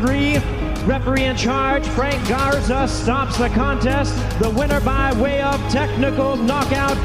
3. Referee in charge, Frank Garza, stops the contest. The winner by way of technical knockout.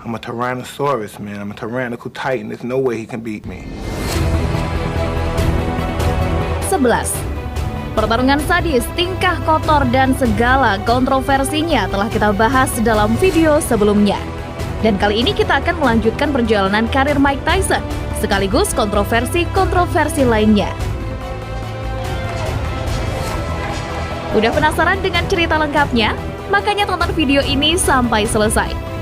I'm a Tyrannosaurus, man. I'm a tyrannical titan. There's no way he can beat me. 11. Pertarungan sadis, tingkah kotor, dan segala kontroversinya telah kita bahas dalam video sebelumnya. Dan kali ini kita akan melanjutkan perjalanan karir Mike Tyson, sekaligus kontroversi-kontroversi lainnya. Udah penasaran dengan cerita lengkapnya? Makanya tonton video ini sampai selesai.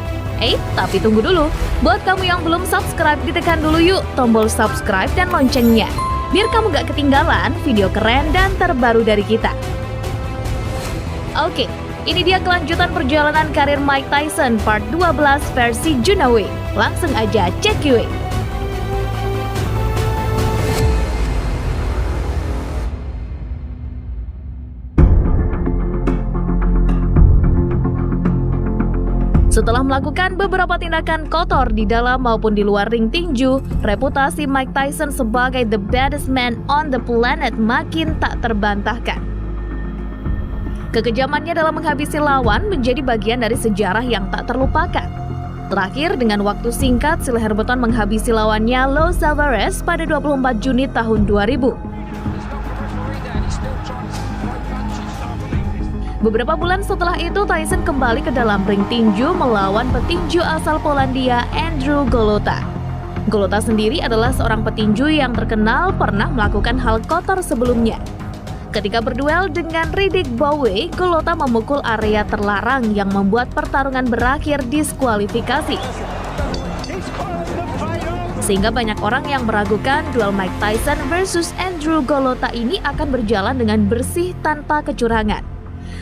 Tapi tunggu dulu. Buat kamu yang belum subscribe, ditekan dulu yuk tombol subscribe dan loncengnya. Biar kamu gak ketinggalan video keren dan terbaru dari kita. Oke, ini dia kelanjutan perjalanan karir Mike Tyson part 12 versi Junawe. Langsung aja cek yuk. Setelah melakukan beberapa tindakan kotor di dalam maupun di luar ring tinju, reputasi Mike Tyson sebagai the baddest man on the planet makin tak terbantahkan. Kekejamannya dalam menghabisi lawan menjadi bagian dari sejarah yang tak terlupakan. Terakhir, dengan waktu singkat, Sylvester Herberton menghabisi lawannya Los Alvarez pada 24 Juni tahun 2000. Beberapa bulan setelah itu, Tyson kembali ke dalam ring tinju melawan petinju asal Polandia, Andrew Golota. Golota sendiri adalah seorang petinju yang terkenal pernah melakukan hal kotor sebelumnya. Ketika berduel dengan Riddick Bowe, Golota memukul area terlarang yang membuat pertarungan berakhir diskualifikasi. Sehingga banyak orang yang meragukan duel Mike Tyson versus Andrew Golota ini akan berjalan dengan bersih tanpa kecurangan.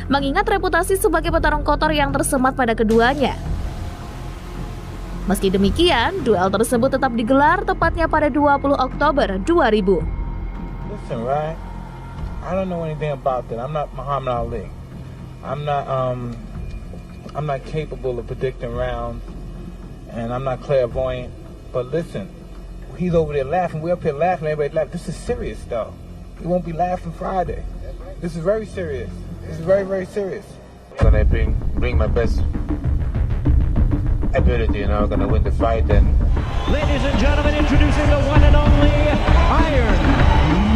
Mengingat reputasi sebagai petarung kotor yang tersemat pada keduanya. Meski demikian, duel tersebut tetap digelar tepatnya pada 20 Oktober 2000. Listen, right? I don't know anything about that. I'm not Muhammad Ali. I'm not capable of predicting rounds, and I'm not clairvoyant. But listen, he's over there laughing. We're up here laughing. Everybody laughing. This is serious, though. He won't be laughing Friday. This is very serious. This is very, very serious. I'm gonna bring my best ability, and I'm gonna win the fight. And Ladies and gentlemen, introducing the one and only Iron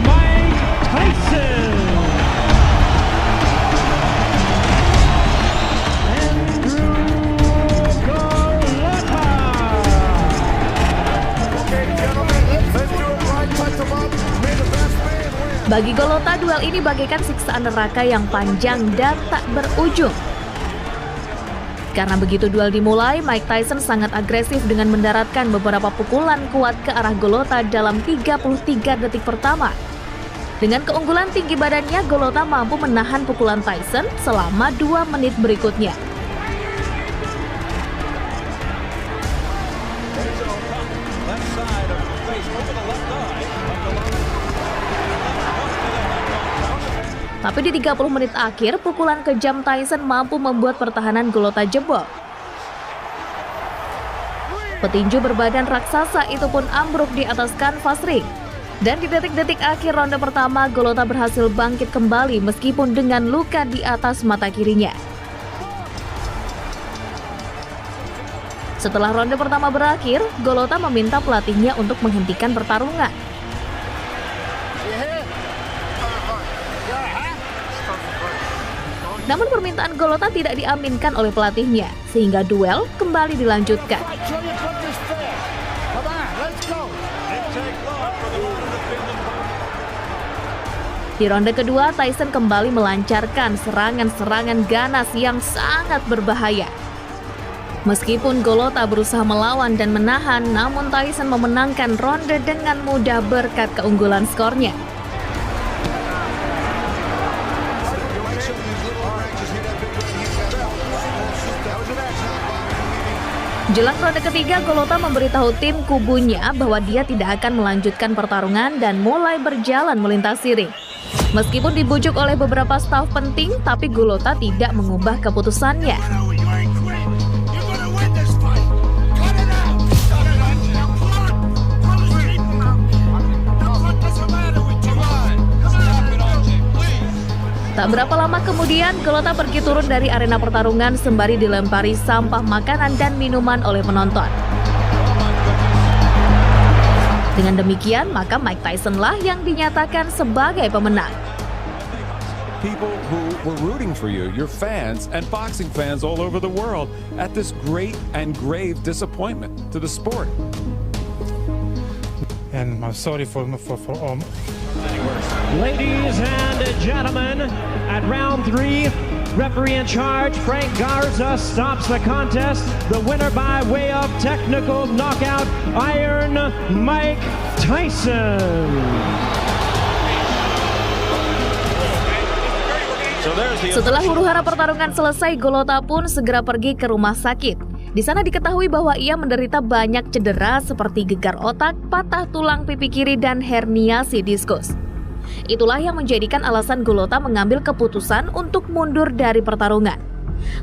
Mike Tyson. Andrew Golota. Okay, gentlemen, let's do it right. Touch them up. May the best man win. Bagi Golota, duel ini bagaikan siksaan neraka yang panjang dan tak berujung. Karena begitu duel dimulai, Mike Tyson sangat agresif dengan mendaratkan beberapa pukulan kuat ke arah Golota dalam 33 detik pertama. Dengan keunggulan tinggi badannya, Golota mampu menahan pukulan Tyson selama 2 menit berikutnya. Tapi di 30 menit akhir, pukulan kejam Tyson mampu membuat pertahanan Golota jebol. Petinju berbadan raksasa itu pun ambruk di atas kanvas ring. Dan di detik-detik akhir ronde pertama, Golota berhasil bangkit kembali meskipun dengan luka di atas mata kirinya. Setelah ronde pertama berakhir, Golota meminta pelatihnya untuk menghentikan pertarungan. Namun permintaan Golota tidak diaminkan oleh pelatihnya, sehingga duel kembali dilanjutkan. Di ronde kedua, Tyson kembali melancarkan serangan-serangan ganas yang sangat berbahaya. Meskipun Golota berusaha melawan dan menahan, namun Tyson memenangkan ronde dengan mudah berkat keunggulan skornya. Jelang ronde ketiga, Golota memberitahu tim kubunya bahwa dia tidak akan melanjutkan pertarungan dan mulai berjalan melintasi ring. Meskipun dibujuk oleh beberapa staf penting, tapi Golota tidak mengubah keputusannya. Tak berapa lama kemudian, Golota pergi turun dari arena pertarungan sembari dilempari sampah makanan dan minuman oleh penonton. Dengan demikian, maka Mike Tyson lah yang dinyatakan sebagai pemenang. People who were rooting for you, your fans and boxing fans all over the world, at this great and grave disappointment to the sport. And I'm sorry for all. Ladies and gentlemen, at round 3, referee in charge, Frank Garza, stops the contest. The winner by way of technical knockout, Iron Mike Tyson. Setelah huru-hara pertarungan selesai, Golota pun segera pergi ke rumah sakit. Di sana diketahui bahwa ia menderita banyak cedera seperti gegar otak, patah tulang pipi kiri, dan herniasi diskus. Itulah yang menjadikan alasan Golota mengambil keputusan untuk mundur dari pertarungan.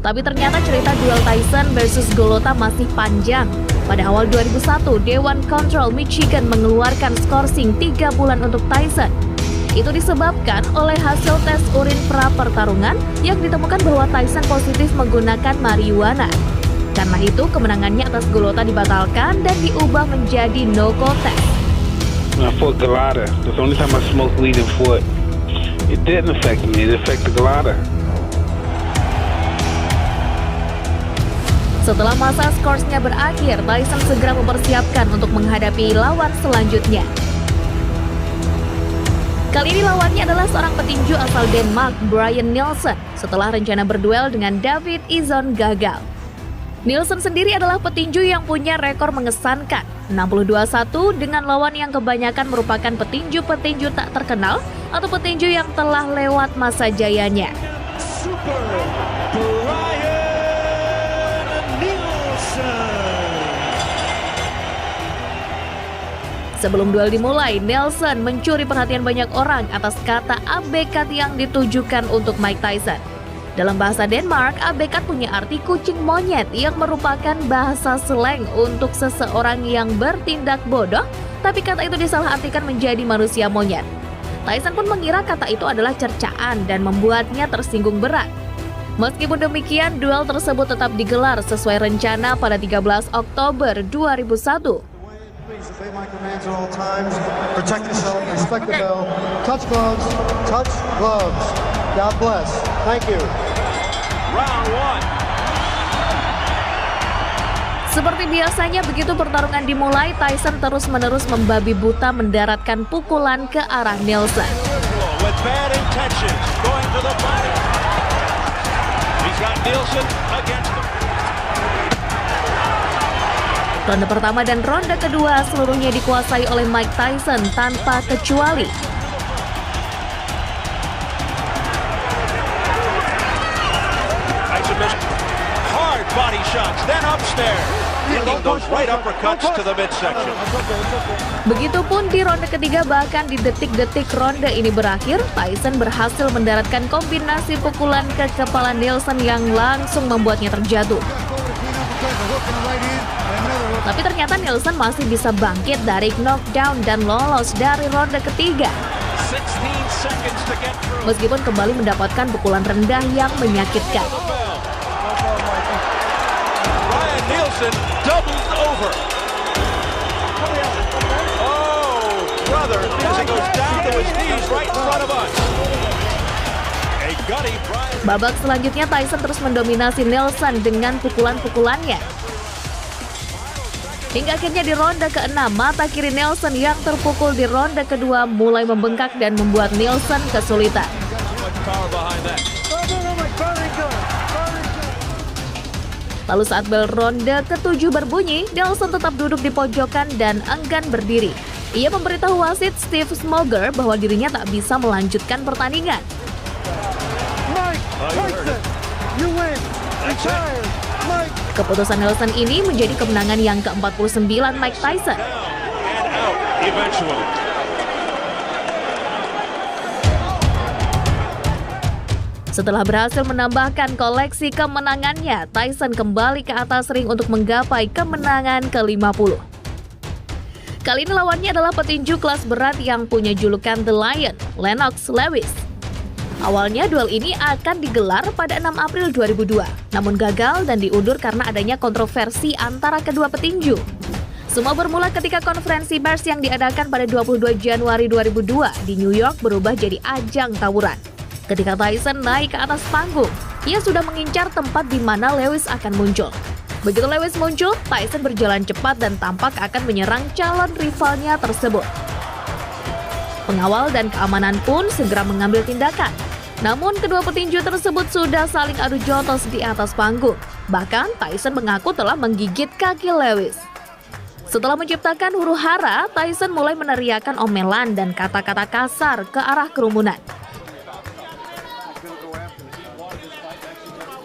Tapi ternyata cerita duel Tyson versus Golota masih panjang. Pada awal 2001, Dewan Control Michigan mengeluarkan skorsing 3 bulan untuk Tyson. Itu disebabkan oleh hasil tes urin pra-pertarungan yang ditemukan bahwa Tyson positif menggunakan marijuana. Karena itu, kemenangannya atas Golota dibatalkan dan diubah menjadi no-call test. When I fought Golota, that's the only time I smoked weed and fought. It didn't affect me, it affected Golota. Setelah masa skorsnya berakhir, Tyson segera mempersiapkan untuk menghadapi lawan selanjutnya. Kali ini lawannya adalah seorang petinju asal Denmark, Brian Nielsen, setelah rencana berduel dengan David Izon gagal. Nielsen sendiri adalah petinju yang punya rekor mengesankan, 62-1 dengan lawan yang kebanyakan merupakan petinju-petinju tak terkenal atau petinju yang telah lewat masa jayanya. Super Brian Nielsen. Sebelum duel dimulai, Nielsen mencuri perhatian banyak orang atas kata abekat yang ditujukan untuk Mike Tyson. Dalam bahasa Denmark, abekat punya arti kucing monyet yang merupakan bahasa slang untuk seseorang yang bertindak bodoh, tapi kata itu disalahartikan menjadi manusia monyet. Tyson pun mengira kata itu adalah cercaan dan membuatnya tersinggung berat. Meskipun demikian, duel tersebut tetap digelar sesuai rencana pada 13 Oktober 2001. Obey my commands at all times. Protect yourself. Respect the bell. Touch gloves. Touch gloves. God bless. Thank you. Round 1. Seperti biasanya, begitu pertarungan dimulai, Tyson terus-menerus membabi buta mendaratkan pukulan ke arah Nielsen. With bad intentions, going to the body. He's got Nielsen against him. Ronde pertama dan ronde kedua seluruhnya dikuasai oleh Mike Tyson tanpa kecuali. Tyson missed hard body shots, then upstairs. Linking those right uppercuts to the midsection. Begitupun di ronde ketiga, bahkan di detik-detik ronde ini berakhir, Tyson berhasil mendaratkan kombinasi pukulan ke kepala Nielsen yang langsung membuatnya terjatuh. Tapi ternyata Nielsen masih bisa bangkit dari knockdown dan lolos dari ronde ketiga. Meskipun kembali mendapatkan pukulan rendah yang menyakitkan. Brian Nielsen doubled over. Oh, brother, as he goes down to his knees right in front of us. A gutty Brian. Babak selanjutnya Tyson terus mendominasi Nielsen dengan pukulan-pukulannya. Hingga akhirnya di ronde ke-6, mata kiri Nielsen yang terpukul di ronde kedua mulai membengkak dan membuat Nielsen kesulitan. Lalu saat bel ronde ke-7 berbunyi, Nielsen tetap duduk di pojokan dan enggan berdiri. Ia memberitahu wasit Steve Smoger bahwa dirinya tak bisa melanjutkan pertandingan. Mike Tyson, you win. Retired. Mike Keputusan Nelson ini menjadi kemenangan yang ke-49 Mike Tyson. And out eventually. Setelah berhasil menambahkan koleksi kemenangannya, Tyson kembali ke atas ring untuk menggapai kemenangan ke-50. Kali ini lawannya adalah petinju kelas berat yang punya julukan The Lion, Lennox Lewis. Awalnya duel ini akan digelar pada 6 April 2002, namun gagal dan diundur karena adanya kontroversi antara kedua petinju. Semua bermula ketika konferensi pers yang diadakan pada 22 Januari 2002 di New York berubah jadi ajang tawuran. Ketika Tyson naik ke atas panggung, ia sudah mengincar tempat di mana Lewis akan muncul. Begitu Lewis muncul, Tyson berjalan cepat dan tampak akan menyerang calon rivalnya tersebut. Pengawal dan keamanan pun segera mengambil tindakan. Namun kedua petinju tersebut sudah saling adu jotos di atas panggung. Bahkan Tyson mengaku telah menggigit kaki Lewis. Setelah menciptakan huru-hara, Tyson mulai meneriakkan omelan dan kata-kata kasar ke arah kerumunan.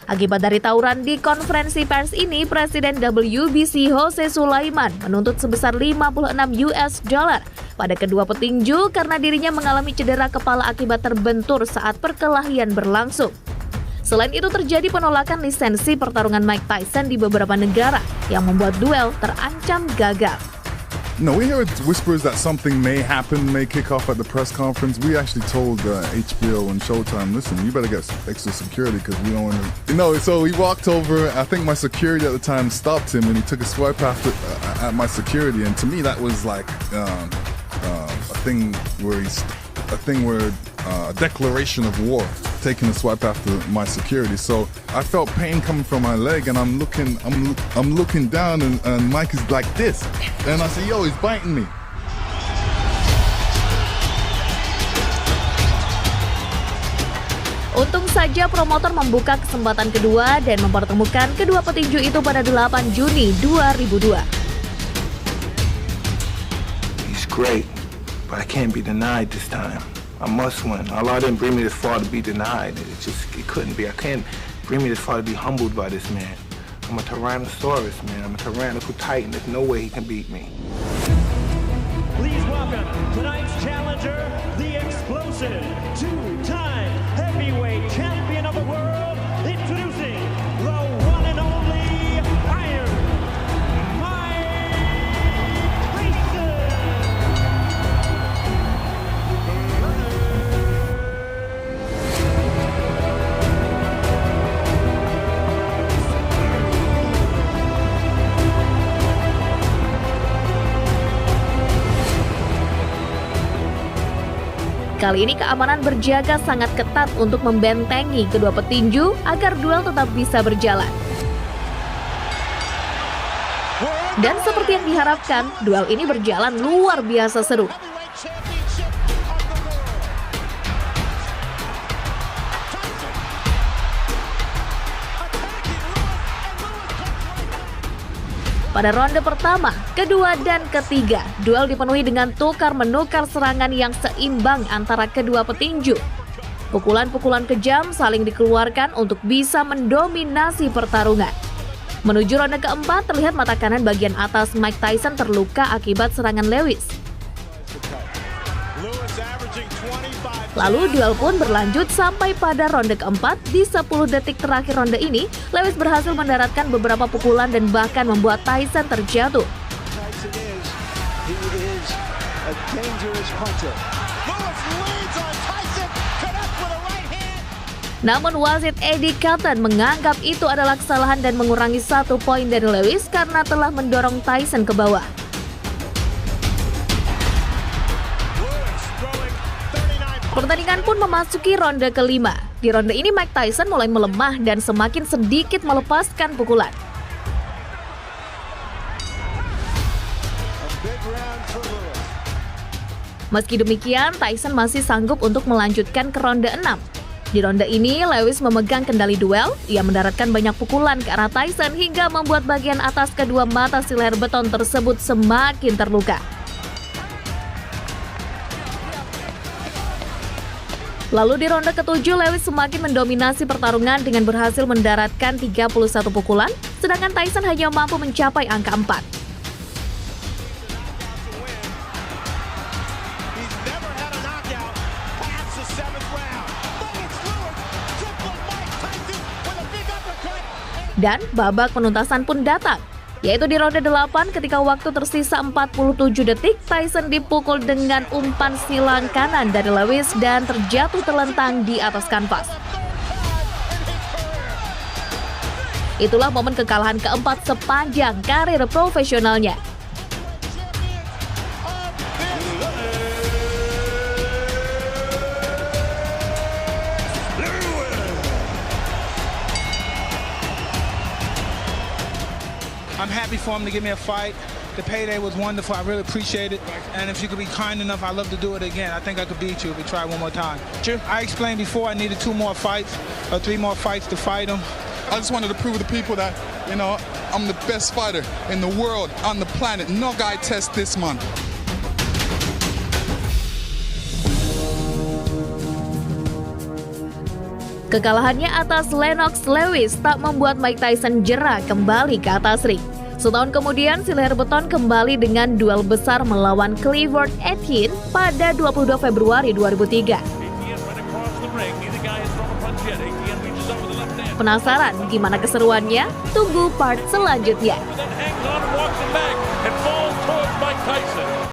Akibat dari tawuran di konferensi pers ini, Presiden WBC Jose Sulaiman menuntut sebesar $56 pada kedua petinju karena dirinya mengalami cedera kepala akibat terbentur saat perkelahian berlangsung. Selain itu terjadi penolakan lisensi pertarungan Mike Tyson di beberapa negara yang membuat duel terancam gagal. No, we heard whispers that something may happen, may kick off at the press conference. We actually told HBO and Showtime, listen, you better get extra security because we don't want to... So he walked over. I think my security at the time stopped him and he took a swipe after at my security. And to me, that was like a thing where a declaration of war, taking a swipe after my security. So I felt pain coming from my leg, and I'm looking down, and Mike is like this, and I said, "Yo, he's biting me." Untung saja promotor membuka kesempatan kedua dan mempertemukan kedua petinju itu pada 8 Juni 2002. He's great, but I can't be denied this time. I must win. Allah didn't bring me this far to be denied. It couldn't be. I can't bring me this far to be humbled by this man. I'm a Tyrannosaurus, man. I'm a tyrannical titan. There's no way he can beat me. Please welcome tonight's challenger, the explosive two-time heavyweight champion of the world, introducing the one and only Iron Mike Tyson. Kali ini keamanan berjaga sangat ketat untuk membentengi kedua petinju agar duel tetap bisa berjalan. Dan seperti yang diharapkan, duel ini berjalan luar biasa seru. Pada ronde pertama, kedua, dan ketiga, duel dipenuhi dengan tukar-menukar serangan yang seimbang antara kedua petinju. Pukulan-pukulan kejam saling dikeluarkan untuk bisa mendominasi pertarungan. Menuju ronde keempat, terlihat mata kanan bagian atas Mike Tyson terluka akibat serangan Lewis. Lalu duel pun berlanjut sampai pada ronde keempat. Di 10 detik terakhir ronde ini, Lewis berhasil mendaratkan beberapa pukulan dan bahkan membuat Tyson terjatuh. Namun wasit Eddie Cotton menganggap itu adalah kesalahan dan mengurangi 1 poin dari Lewis karena telah mendorong Tyson ke bawah. Pertandingan pun memasuki ronde kelima. Di ronde ini Mike Tyson mulai melemah dan semakin sedikit melepaskan pukulan. Meski demikian, Tyson masih sanggup untuk melanjutkan ke ronde 6. Di ronde ini, Lewis memegang kendali duel. Ia mendaratkan banyak pukulan ke arah Tyson hingga membuat bagian atas kedua mata si leher beton tersebut semakin terluka. Lalu di ronde ke-7, Lewis semakin mendominasi pertarungan dengan berhasil mendaratkan 31 pukulan, sedangkan Tyson hanya mampu mencapai angka 4. Dan babak penuntasan pun datang, yaitu di ronde 8 ketika waktu tersisa 47 detik, Tyson dipukul dengan umpan silang kanan dari Lewis dan terjatuh terlentang di atas kanvas. Itulah momen kekalahan keempat sepanjang karir profesionalnya. I'm happy for him to give me a fight. The payday was wonderful. I really appreciate it. And if you could be kind enough, I'd love to do it again. I think I could beat you if we try one more time. Sure. I explained before I needed 2 more fights or 3 more fights to fight him. I just wanted to prove to the people that, I'm the best fighter in the world, on the planet. No guy tests this man. Kekalahannya atas Lennox Lewis tak membuat Mike Tyson jera kembali ke atas ring. Setahun kemudian, si leher beton kembali dengan duel besar melawan Clifford Etienne pada 22 Februari 2003. Penasaran gimana keseruannya? Tunggu part selanjutnya. Then hangs on and walks him back and falls towards Mike Tyson.